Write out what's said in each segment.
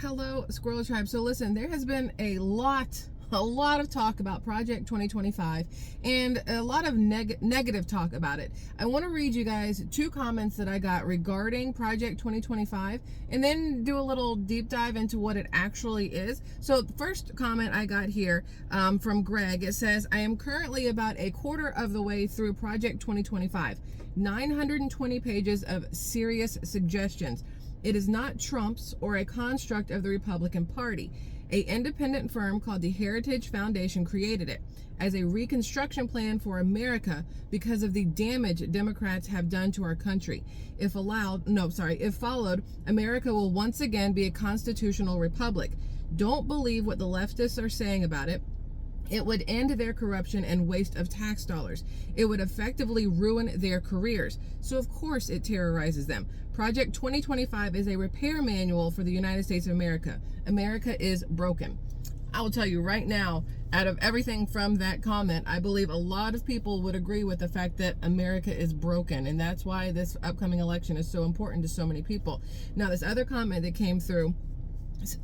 Hello, SquirrelTribe. So listen, there has been a lot of talk about Project 2025 and a lot of negative talk about it. I want to read you guys two comments that I got regarding Project 2025 and then do a little deep dive into what it actually is. So the first comment I got here from Greg, it says, I am currently about a quarter of the way through Project 2025, 920 pages of serious suggestions. It is not Trump's or a construct of the Republican Party. An independent firm called the Heritage Foundation created it as a reconstruction plan for America because of the damage Democrats have done to our country. If followed, America will once again be a constitutional republic. Don't believe what the leftists are saying about it. It would end their corruption and waste of tax dollars. It would effectively ruin their careers. So of course it terrorizes them. Project 2025 is a repair manual for the United States of America. America is broken. I will tell you right now, out of everything from that comment, I believe a lot of people would agree with the fact that America is broken. And that's why this upcoming election is so important to so many people. Now, this other comment that came through,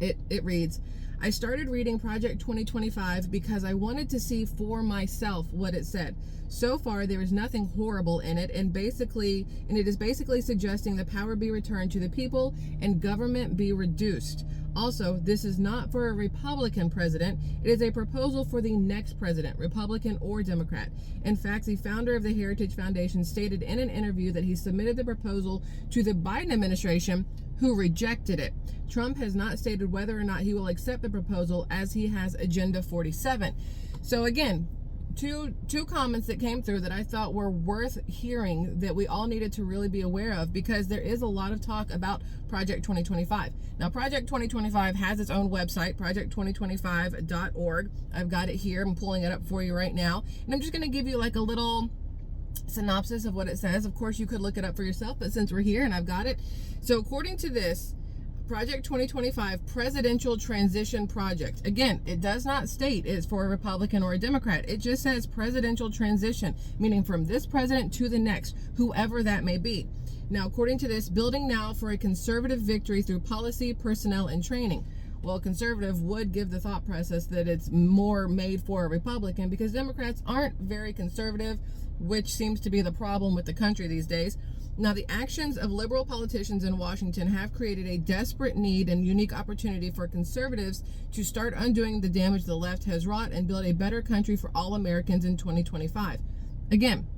it reads, I started reading Project 2025 because I wanted to see for myself what it said. So far, there is nothing horrible in it, and it is basically suggesting the power be returned to the people and government be reduced. Also, this is not for a Republican president. It is a proposal for the next president, Republican or Democrat. In fact, the founder of the Heritage Foundation stated in an interview that he submitted the proposal to the Biden administration, who rejected it. Trump has not stated whether or not he will accept the proposal, as he has Agenda 47. So again, two comments that came through that I thought were worth hearing, that we all needed to really be aware of, because there is a lot of talk about Project 2025. Now, Project 2025 has its own website, project2025.org. I've got it here. I'm pulling it up for you right now. And I'm just going to give you like a little synopsis of what it says. Of course, you could look it up for yourself, but since we're here and I've got it. So according to this, Project 2025 Presidential Transition Project. Again, it does not state it's for a Republican or a Democrat. It just says presidential transition, meaning from this president to the next, whoever that may be. Now, according to this, building now for a conservative victory through policy, personnel, and training. Well, conservative would give the thought process that it's more made for a Republican, because Democrats aren't very conservative, which seems to be the problem with the country these days. Now, the actions of liberal politicians in Washington have created a desperate need and unique opportunity for conservatives to start undoing the damage the left has wrought and build a better country for all Americans in 2025. Again,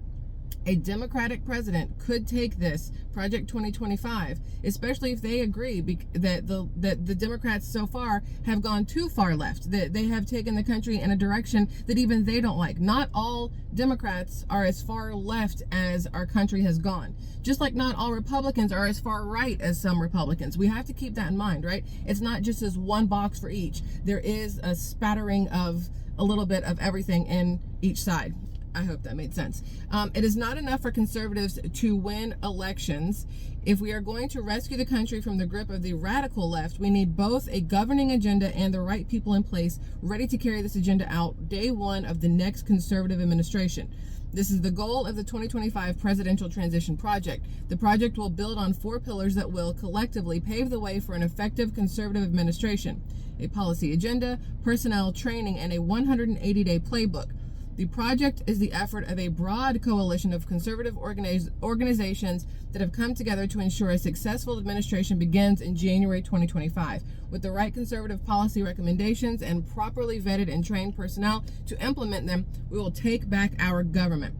a Democratic president could take this Project 2025, especially if they agree that the Democrats so far have gone too far left, that they have taken the country in a direction that even they don't like. Not all Democrats are as far left as our country has gone, just like not all Republicans are as far right as some Republicans. We have to keep that in mind, right? It's not just as one box for each. There is a spattering of a little bit of everything in each side. I hope that made sense. It is not enough for conservatives to win elections. If we are going to rescue the country from the grip of the radical left, we need both a governing agenda and the right people in place ready to carry this agenda out day one of the next conservative administration. This is the goal of the 2025 Presidential Transition Project. The project will build on 4 pillars that will collectively pave the way for an effective conservative administration: a policy agenda, personnel, training, and a 180-day playbook. The project is the effort of a broad coalition of conservative organizations that have come together to ensure a successful administration begins in January 2025. With the right conservative policy recommendations and properly vetted and trained personnel to implement them, we will take back our government.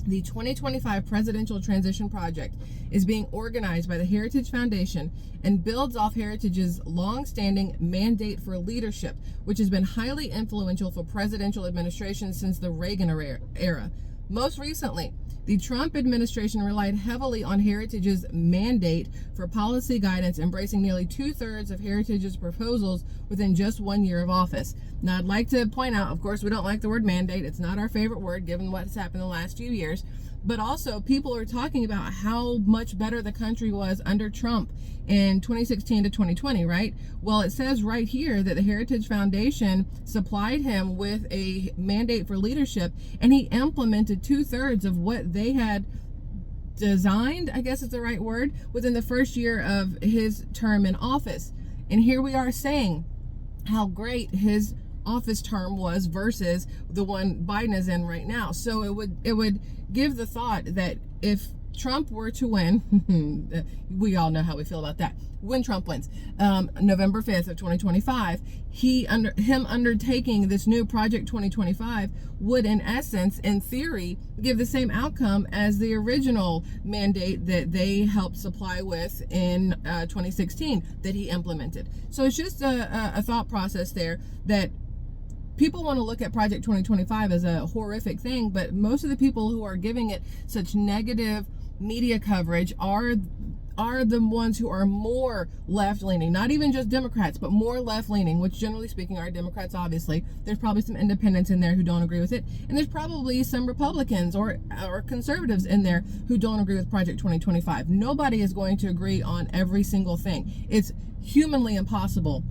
The 2025 Presidential Transition Project is being organized by the Heritage Foundation and builds off Heritage's long-standing mandate for leadership, which has been highly influential for presidential administrations since the Reagan era. Most recently, the Trump administration relied heavily on Heritage's mandate for policy guidance, embracing nearly 2/3 of Heritage's proposals within just 1 year of office. Now, I'd like to point out, of course, we don't like the word mandate. It's not our favorite word, given what's happened in the last few years. But also, people are talking about how much better the country was under Trump in 2016 to 2020, right? Well, it says right here that the Heritage Foundation supplied him with a mandate for leadership, and he implemented 2/3 of what they had designed, I guess is the right word, within the first year of his term in office. And here we are saying how great his office term was versus the one Biden is in right now. So it would give the thought that if Trump were to win, we all know how we feel about that. When Trump wins, November 5th of 2025, him undertaking this new Project 2025 would, in essence, in theory, give the same outcome as the original mandate that they helped supply with in 2016 that he implemented. So it's just a thought process there that people want to look at Project 2025 as a horrific thing, but most of the people who are giving it such negative media coverage are the ones who are more left-leaning, not even just Democrats, but more left-leaning, which generally speaking are Democrats, obviously. There's probably some independents in there who don't agree with it, and there's probably some Republicans or conservatives in there who don't agree with Project 2025. Nobody is going to agree on every single thing. It's humanly impossible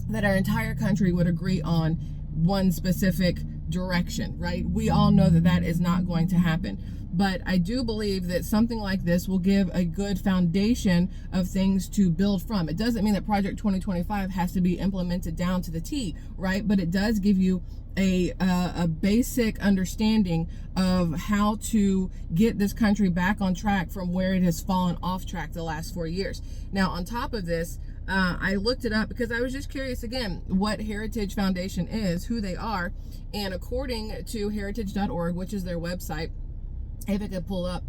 that our entire country would agree on one specific direction, right? We all know that that is not going to happen. But I do believe that something like this will give a good foundation of things to build from. It doesn't mean that Project 2025 has to be implemented down to the T, right? But it does give you a basic understanding of how to get this country back on track from where it has fallen off track the last 4 years. Now, on top of this, I looked it up because I was just curious, again, what Heritage Foundation is, who they are. And according to heritage.org, which is their website, if I could pull up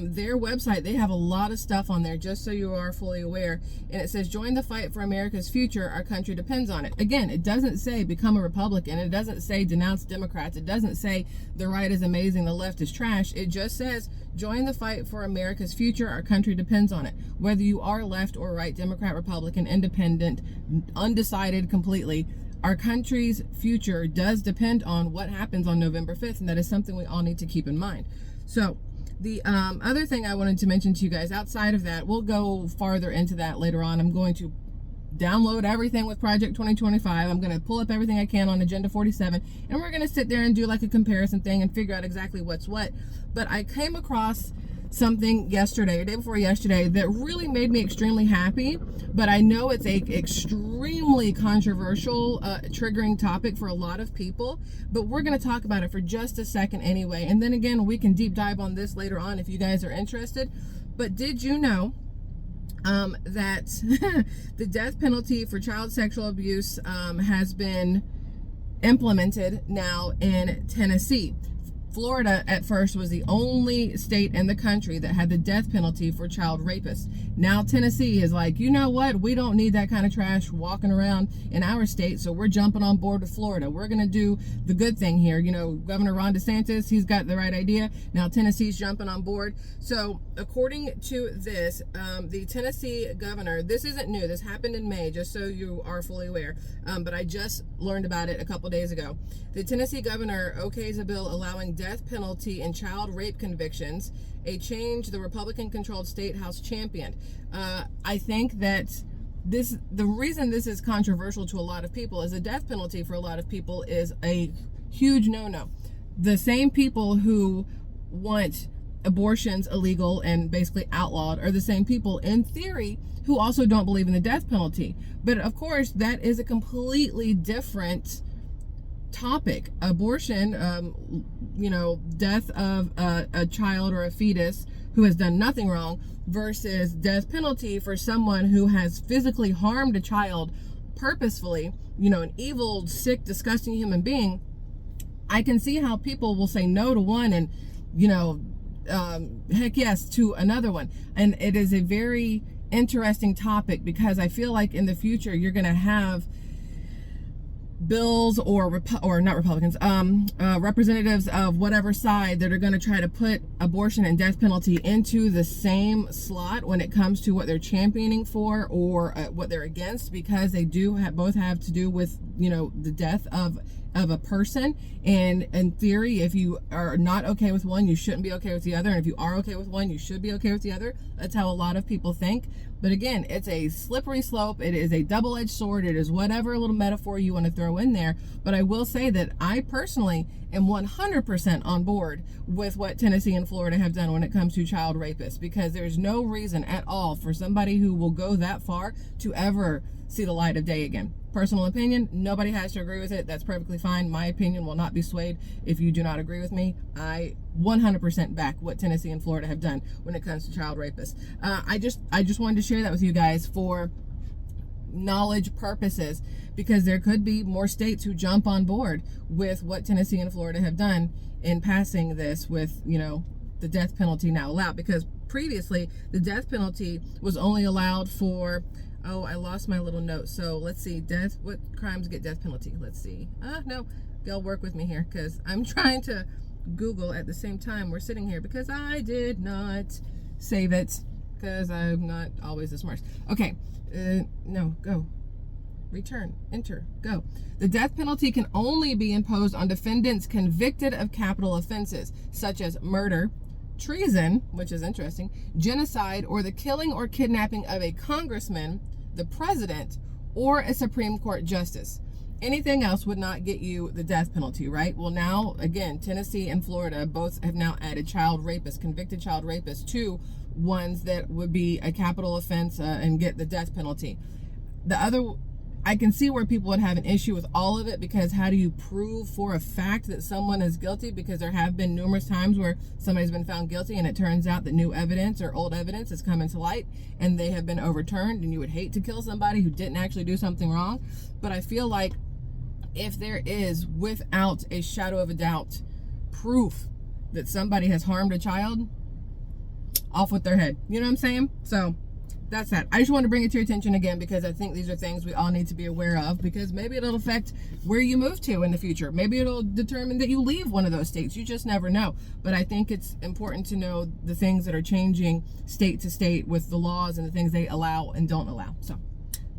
their website, they have a lot of stuff on there, just so you are fully aware. And it says, join the fight for America's future. Our country depends on it. Again, it doesn't say become a Republican. It doesn't say denounce Democrats. It doesn't say the right is amazing, the left is trash. It just says, join the fight for America's future. Our country depends on it. Whether you are left or right, Democrat, Republican, independent, undecided completely, our country's future does depend on what happens on November 5th. And that is something we all need to keep in mind. So the other thing I wanted to mention to you guys outside of that, we'll go farther into that later on. I'm going to download everything with Project 2025. I'm going to pull up everything I can on Agenda 47, and we're going to sit there and do like a comparison thing and figure out exactly what's what. But I came across something yesterday, or day before yesterday, that really made me extremely happy. But I know it's a extremely controversial, triggering topic for a lot of people. But we're going to talk about it for just a second anyway. And then again, we can deep dive on this later on if you guys are interested. But did you know that the death penalty for child sexual abuse has been implemented now in Tennessee? Florida at first was the only state in the country that had the death penalty for child rapists. Now Tennessee is like, you know what? We don't need that kind of trash walking around in our state, so we're jumping on board with Florida. We're going to do the good thing here. You know, Governor Ron DeSantis, he's got the right idea. Now Tennessee's jumping on board. So according to this, the Tennessee governor, this isn't new. This happened in May, just so you are fully aware. But I just learned about it a couple days ago. The Tennessee governor okays a bill allowing death penalty in child rape convictions, a change the Republican-controlled state house championed. I think that the reason this is controversial to a lot of people is the death penalty for a lot of people is a huge no-no. The same people who want abortions illegal and basically outlawed are the same people, in theory, who also don't believe in the death penalty. But of course, that is a completely different topic. Abortion, death of a child or a fetus who has done nothing wrong, versus death penalty for someone who has physically harmed a child purposefully, an evil, sick, disgusting human being. I can see how people will say no to one and, heck yes to another one. And it is a very interesting topic because I feel like in the future you're going to have bills or not Republicans, representatives of whatever side that are going to try to put abortion and death penalty into the same slot when it comes to what they're championing for or what they're against, because they do both have to do with the death of a person. And in theory, if you are not okay with one, you shouldn't be okay with the other. And if you are okay with one, you should be okay with the other. That's how a lot of people think. But again, it's a slippery slope. It is a double-edged sword. It is whatever little metaphor you want to throw in there. But I will say that I personally am 100% on board with what Tennessee and Florida have done when it comes to child rapists, because there's no reason at all for somebody who will go that far to ever see the light of day again. Personal opinion, nobody has to agree with it. That's perfectly fine. My opinion will not be swayed if you do not agree with me. I 100% back what Tennessee and Florida have done when it comes to child rapists. I just wanted to share that with you guys for knowledge purposes, because there could be more states who jump on board with what Tennessee and Florida have done in passing this with, the death penalty now allowed. Because previously the death penalty was only allowed for, oh, I lost my little note. So let's see, what crimes get death penalty? Let's see. No, y'all work with me here, because I'm trying to Google at the same time we're sitting here, because I did not save it, because I'm not always the smartest. Okay, no, go. Return, enter, go. The death penalty can only be imposed on defendants convicted of capital offenses, such as murder, treason, which is interesting, genocide, or the killing or kidnapping of a congressman, the president, or a Supreme Court justice. Anything else would not get you the death penalty, right? Well, now, again, Tennessee and Florida both have now added child rapists, convicted child rapists, to ones that would be a capital offense and get the death penalty. I can see where people would have an issue with all of it, because how do you prove for a fact that someone is guilty? Because there have been numerous times where somebody's been found guilty and it turns out that new evidence or old evidence has come into light and they have been overturned, and you would hate to kill somebody who didn't actually do something wrong. But I feel like if there is, without a shadow of a doubt, proof that somebody has harmed a child, off with their head. You know what I'm saying? So that's that. I just want to bring it to your attention again, because I think these are things we all need to be aware of, because maybe it'll affect where you move to in the future. Maybe it'll determine that you leave one of those states. You just never know. But I think it's important to know the things that are changing state to state with the laws and the things they allow and don't allow. So,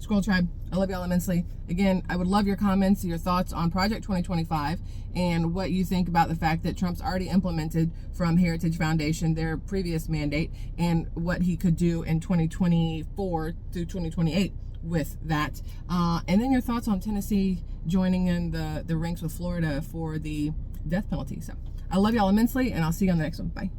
SquirrelTribe, I love y'all immensely. Again, I would love your comments, your thoughts on Project 2025, and what you think about the fact that Trump's already implemented from Heritage Foundation their previous mandate, and what he could do in 2024 through 2028 with that. And then your thoughts on Tennessee joining in the ranks with Florida for the death penalty. So I love y'all immensely, and I'll see you on the next one. Bye.